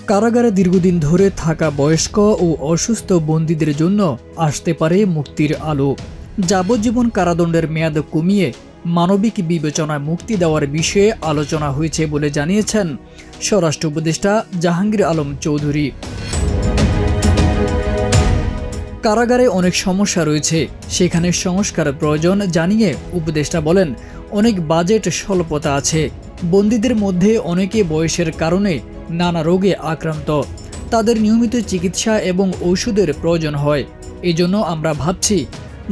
কারাগারে দীর্ঘদিন ধরে থাকা বয়স্ক ও অসুস্থ বন্দীদের জন্য আসতে পারে মুক্তির আলো। যাবজ্জীবন কারাদণ্ডের মেয়াদ কমিয়ে মানবিক বিবেচনায় মুক্তি দেওয়ার বিষয়ে আলোচনা হয়েছে বলে জানিয়েছেন স্বরাষ্ট্র উপদেষ্টা জাহাঙ্গীর আলম চৌধুরী। কারাগারে অনেক সমস্যা রয়েছে, সেখানে সংস্কার প্রয়োজন জানিয়ে উপদেষ্টা বলেন, অনেক বাজেট স্বল্পতা আছে। বন্দীদের মধ্যে অনেকে বয়সের কারণে নানা রোগে আক্রান্ত, তাদের নিয়মিত চিকিৎসা এবং ওষুধের প্রয়োজন হয়। এজন্য আমরা ভাবছি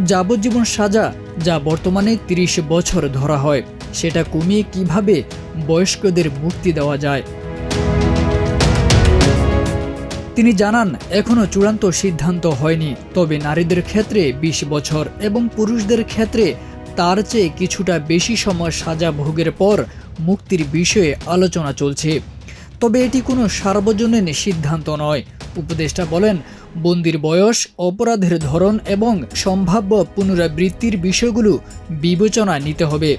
যাবজ্জীবন সাজা, যা বর্তমানে ৩০ বছর ধরা হয়, সেটা কমিয়ে কিভাবে বয়স্কদের মুক্তি দেওয়া যায়। তিনি জানান, এখনও চূড়ান্ত সিদ্ধান্ত হয়নি, তবে নারীদের ক্ষেত্রে ২০ বছর এবং পুরুষদের ক্ষেত্রে তার চেয়ে কিছুটা বেশি সময় সাজা ভোগের পর মুক্তির বিষয়ে আলোচনা চলছে। তবে এটি কোনো সার্বজনীন সিদ্ধান্ত নয়। উপদেষ্টা বলেন, বন্দির বয়স, অপরাধের ধরন এবং সম্ভাব্য পুনরাবৃত্তির বিষয়গুলো বিবেচনায় নিতে হবে।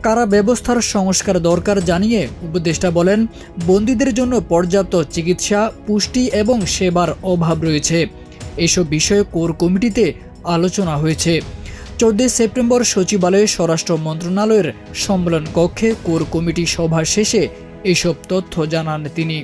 কারা ব্যবস্থার সংস্কার দরকার জানিয়ে উপদেষ্টা বলেন, বন্দীদের জন্য পর্যাপ্ত চিকিৎসা, পুষ্টি এবং সেবার অভাব রয়েছে। এসব বিষয়ে কোর কমিটিতে আলোচনা হয়েছে। 14 সেপ্টেম্বর সচিবালয়ে স্বরাষ্ট্র মন্ত্রণালয়ের সম্মেলন কক্ষে কোর কমিটি সভা শেষে এসব তথ্য জানান তিনি।